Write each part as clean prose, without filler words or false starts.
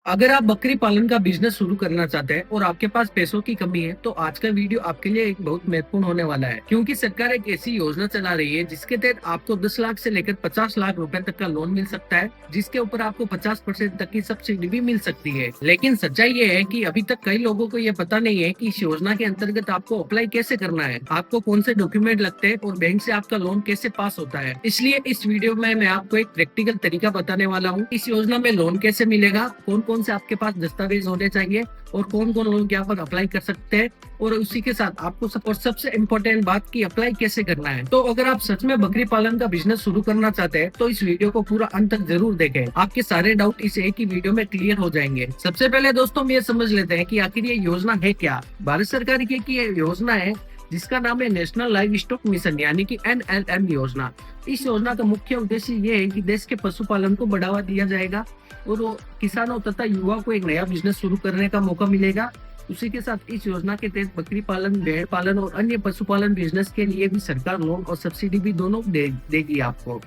अगर आप बकरी पालन का बिजनेस शुरू करना चाहते हैं और आपके पास पैसों की कमी है तो आज का वीडियो आपके लिए एक बहुत महत्वपूर्ण होने वाला है, क्योंकि सरकार एक ऐसी योजना चला रही है जिसके तहत आपको 10 लाख से लेकर 50 लाख रुपए तक का लोन मिल सकता है, जिसके ऊपर आपको 50% तक की सब्सिडी भी मिल सकती है। लेकिन सच्चाई ये है कि अभी तक कई लोगों को ये पता नहीं है कि इस योजना के अंतर्गत आपको अप्लाई कैसे करना है, आपको कौन से डॉक्यूमेंट लगते हैं और बैंक से आपका लोन कैसे पास होता है। इसलिए इस वीडियो में मैं आपको एक प्रैक्टिकल तरीका बताने वाला हूँ। इस योजना में लोन कैसे मिलेगा, कौन कौन से आपके पास दस्तावेज होने चाहिए और कौन कौन लोग यहाँ पर अप्लाई कर सकते हैं, और उसी के साथ आपको और सबसे इम्पोर्टेंट बात की अप्लाई कैसे करना है। तो अगर आप सच में बकरी पालन का बिजनेस शुरू करना चाहते हैं तो इस वीडियो को पूरा अंत तक जरूर देखें। आपके सारे डाउट इस एक ही वीडियो में क्लियर हो जाएंगे। सबसे पहले दोस्तों हम ये समझ लेते हैं कि आखिर ये योजना है क्या। भारत सरकार की ये योजना है जिसका नाम है नेशनल लाइव स्टॉक मिशन यानी कि NLM योजना। इस योजना का मुख्य उद्देश्य ये है कि देश के पशुपालन को बढ़ावा दिया जाएगा और वो किसानों तथा युवा को एक नया बिजनेस शुरू करने का मौका मिलेगा। उसी के साथ इस योजना के तहत बकरी पालन, भेड़ पालन और अन्य पशुपालन बिजनेस के लिए भी सरकार लोन और सब्सिडी भी दोनों देगी आपको।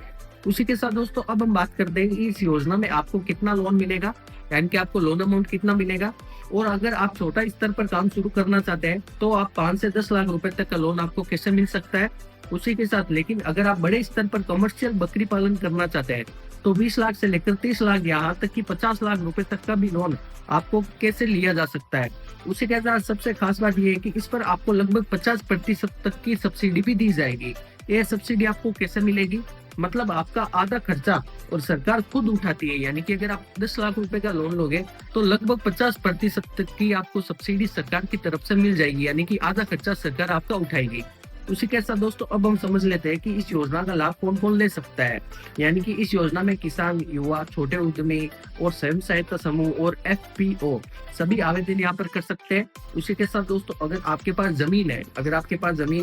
उसी के साथ दोस्तों अब हम बात करते हैं कि इस योजना में आपको कितना लोन मिलेगा, यानी कि आपको लोन अमाउंट कितना मिलेगा। और अगर आप छोटा स्तर पर काम शुरू करना चाहते हैं तो आप 5 से 10 लाख रुपए तक का लोन आपको कैसे मिल सकता है। उसी के साथ लेकिन अगर आप बड़े स्तर पर कमर्शियल बकरी पालन करना चाहते हैं तो 20 लाख से लेकर 30 लाख यहाँ तक कि 50 लाख रुपए तक का भी लोन आपको कैसे लिया जा सकता है। उसी के साथ सबसे खास बात यह है कि इस पर आपको लगभग 50% तक की सब्सिडी भी दी जाएगी। यह सब्सिडी आपको कैसे मिलेगी, मतलब आपका आधा खर्चा और सरकार खुद उठाती है, यानी कि अगर आप 10 लाख रुपए का लोन लोगे तो लगभग 50% तक की आपको सब्सिडी सरकार की तरफ से मिल जाएगी, यानी कि आधा खर्चा सरकार आपका उठाएगी। उसी के साथ दोस्तों अब हम समझ लेते हैं कि इस योजना का लाभ कौन कौन ले सकता है। यानी कि इस योजना में किसान, युवा, छोटे उद्यमी और स्वयं सहायता समूह और FPO सभी आवेदन यहाँ पर कर सकते हैं। उसी के साथ दोस्तों अगर आपके पास जमीन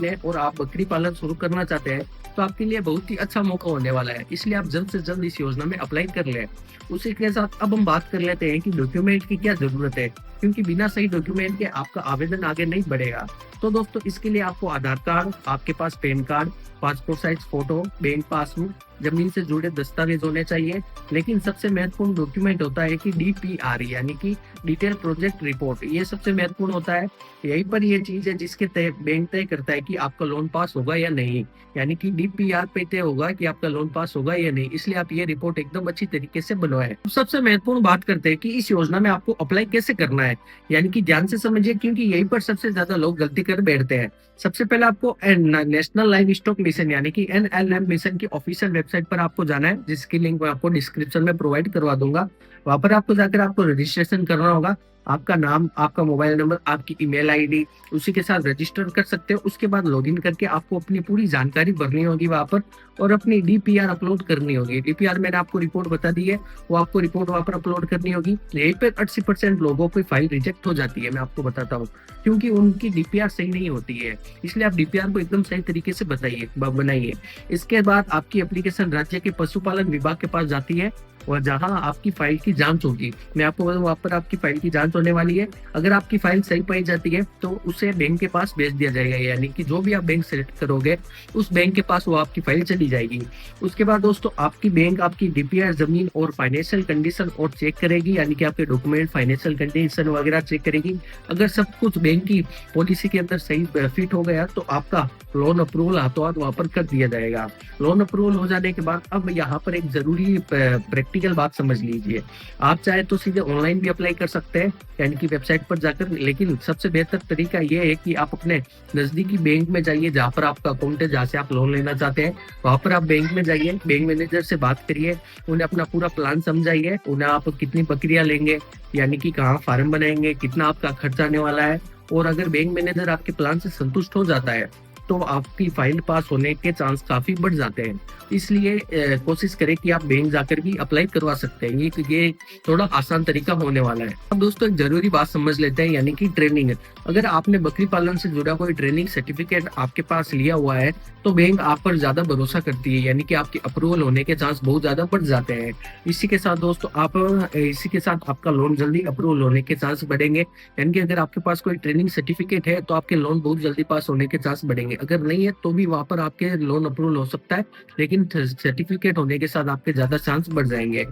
है और आप बकरी पालन शुरू करना चाहते हैं तो आपके लिए बहुत ही अच्छा मौका होने वाला है, इसलिए आप जल्द से जल्द इस योजना में अप्लाई कर लें। उसी के साथ अब हम बात कर लेते हैं कि डॉक्यूमेंट की क्या जरूरत है, क्योंकि बिना सही डॉक्यूमेंट के आपका आवेदन आगे नहीं बढ़ेगा। तो दोस्तों इसके लिए आपको आधार कार्ड, आपके पास PAN card, passport size photo, bank passbook, जमीन से जुड़े दस्तावेज होने चाहिए। लेकिन सबसे महत्वपूर्ण डॉक्यूमेंट होता है कि DPR यानी कि डिटेल प्रोजेक्ट रिपोर्ट। ये सबसे महत्वपूर्ण होता है। यहीं पर ये चीज है जिसके तय बैंक तय करता है कि आपका लोन पास होगा या नहीं, यानी कि DPR पे तय होगा कि आपका लोन पास होगा या नहीं। इसलिए आप ये रिपोर्ट एकदम अच्छी तरीके से बनवाएं। सबसे महत्वपूर्ण बात करते हैं कि इस योजना में आपको अप्लाई कैसे करना है, यानी कि ध्यान से समझिए, क्योंकि यहीं पर सबसे ज्यादा लोग गलती कर बैठते हैं। सबसे पहले आपको नेशनल लाइव स्टॉक मिशन यानी कि NLM मिशन की ऑफिशियल वेबसाइट पर आपको जाना है, जिसकी लिंक मैं आपको डिस्क्रिप्शन में प्रोवाइड करवा दूंगा। वहां पर आपको जाकर आपको रजिस्ट्रेशन करना होगा। आपका नाम, आपका मोबाइल नंबर, आपकी ईमेल ID उसी के साथ रजिस्टर कर सकते हो। उसके बाद लॉगिन करके आपको अपनी पूरी जानकारी भरनी होगी वहां पर और अपनी DPR अपलोड करनी होगी। DPR मैंने आपको रिपोर्ट बता दी है, वो आपको रिपोर्ट वहां पर अपलोड करनी होगी। यहीं पर 80% लोगों की फाइल रिजेक्ट हो जाती है, मैं आपको बताता हूँ, क्योंकि उनकी DPR सही नहीं होती है। इसलिए आप DPR को एकदम सही तरीके से बनाइए। इसके बाद आपकी एप्लीकेशन राज्य के पशुपालन विभाग के पास जाती है और जहां आपकी फाइल की जांच होगी, मैं आपको बताऊं वहां पर आपकी फाइल की जांच होने वाली है। अगर आपकी फाइल सही पाई जाती है तो उसे बैंक के पास भेज दिया जाएगा, यानी कि जो भी आप बैंक सेलेक्ट करोगे उस बैंक के पास वो आपकी फाइल चली जाएगी। उसके बाद दोस्तों आपकी बैंक आपकी DPR, जमीन और फाइनेंशियल कंडीशन और चेक करेगी, यानी कि आपके डॉक्यूमेंट, फाइनेंशियल कंडीशन वगैरह चेक करेगी। अगर सब कुछ बैंक की पॉलिसी के अंदर सही फिट हो गया तो आपका लोन अप्रूवल हाथों हाथ वहां पर कर दिया जाएगा। लोन अप्रूवल हो जाने के बाद अब यहाँ पर एक जरूरी प्रैक्टिकल बात समझ लीजिए। आप चाहे तो सीधे ऑनलाइन भी अप्लाई कर सकते हैं, यानी कि वेबसाइट पर जाकर, लेकिन सबसे बेहतर तरीका यह है कि आप अपने नजदीकी बैंक में जाइए जहाँ पर आपका अकाउंट है, जहाँ से आप लोन लेना चाहते हैं। वहां पर आप बैंक में जाइए, बैंक मैनेजर से बात करिए, उन्हें अपना पूरा प्लान समझाइए, उन्हें आप कितनी बकरियां लेंगे, यानी कि कहाँ फार्म बनाएंगे, कितना आपका खर्चा आने वाला है। और अगर बैंक मैनेजर आपके प्लान से संतुष्ट हो जाता है तो आपकी फाइल पास होने के चांस काफी बढ़ जाते हैं। इसलिए कोशिश करें कि आप बैंक जाकर भी अप्लाई करवा सकते हैं। ये थोड़ा आसान तरीका होने वाला है। अब दोस्तों एक जरूरी बात समझ लेते हैं, यानी कि ट्रेनिंग। अगर आपने बकरी पालन से जुड़ा कोई ट्रेनिंग सर्टिफिकेट आपके पास लिया हुआ है तो बैंक आप पर ज्यादा भरोसा करती है, यानी कि आपके अप्रूवल होने के चांस बहुत ज्यादा बढ़ जाते हैं। इसी के साथ दोस्तों इसी के साथ आपका लोन जल्दी अप्रूवल होने के चांस बढ़ेंगे, यानी कि अगर आपके पास कोई ट्रेनिंग सर्टिफिकेट है तो आपके लोन बहुत जल्दी पास होने के चांस बढ़ेंगे। अगर नहीं है तो भी वहाँ पर आपके लोन अप्रूवल हो सकता है, लेकिन सर्टिफिकेट होने के साथ आपके ज़्यादा चांस बढ़ जाएँगे।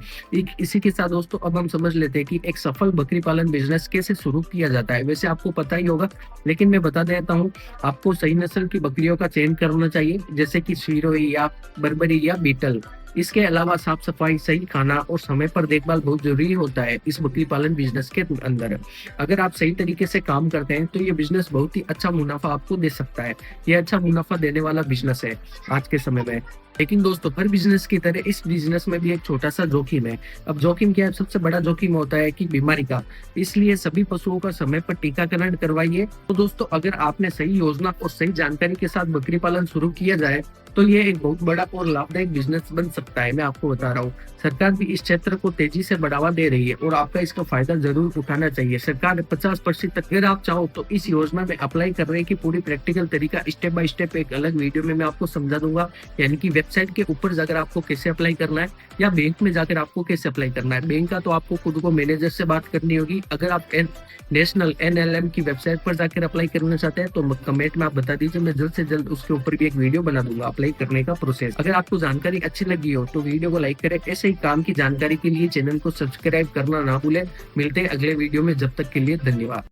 इसी के साथ दोस्तों अब हम समझ लेते हैं कि एक सफल बकरी पालन बिज़नेस कैसे शुरू किया जाता है। वैसे आपको पता ही होगा, लेकिन मैं बता देता हूँ, आपको सही नस्ल की बकरियों का चयन करना चाहिए, जैसे कि सिरोही या बर्बरी या बीटल। इसके अलावा साफ-सफाई, सही खाना और समय पर देखभाल बहुत ज़रूरी होता है इस बकरी पालन बिज़नेस के अंदर। अगर आप सही तरीके से काम करते हैं, तो ये बिज़नेस बहुत ही अच्छा मुनाफ़ा आपको दे सकता है। ये अच्छा मुनाफ़ा देने वाला बिज़नेस है आज के समय में। लेकिन दोस्तों हर बिज़नेस की तरह इस बिज़नेस में भी एक छोटा-सा जोखिम है। अब जोखिम क्या है? सबसे बड़ा जोखिम होता है कि बीमारी का। इसलिए सभी पशुओं का समय पर टीकाकरण करवाइए। तो दोस्तों अगर आपने सही योजना और सही जानकारी के साथ बकरी पालन शुरू किया जाए, तो ये एक बहुत बड़ा और लाभदायक बिज़नेस बन सकता है, मैं आपको बता रहा हूँ। सरकार भी इस क्षेत्र को तेज़ी से बढ़ावा दे रही है और आपका इसका फ़ायदा ज़रूर उठाना चाहिए। सरकार 50% तक, अगर आप चाहो तो इस योजना में अप्लाई करने की पूरी प्रैक्टिकल तरीका स्टेप बाय स्टेप एक अलग वीडियो में मैं आपको समझा दूँगा। यानी कि वेबसाइट के ऊपर जाकर आपको कैसे अप्लाई करना है या बैंक में जाकर आपको कैसे अप्लाई करना है। बैंक का तो आपको खुद को मैनेजर से बात करनी होगी। अगर आप नेशनल एनएलएम की वेबसाइट पर जाकर अप्लाई करना चाहते हैं, तो कमेंट में आप बता दीजिए, मैं जल्द से जल्द उसके ऊपर भी एक वीडियो बना दूँगा अप्लाई करने का प्रोसेस। अगर आपको जानकारी अच्छी लगी हो तो वीडियो को लाइक करें। ऐसे ही काम की जानकारी के लिए चैनल को सब्सक्राइब करना ना भूलें। मिलते हैं अगले वीडियो में, जब तक के लिए धन्यवाद।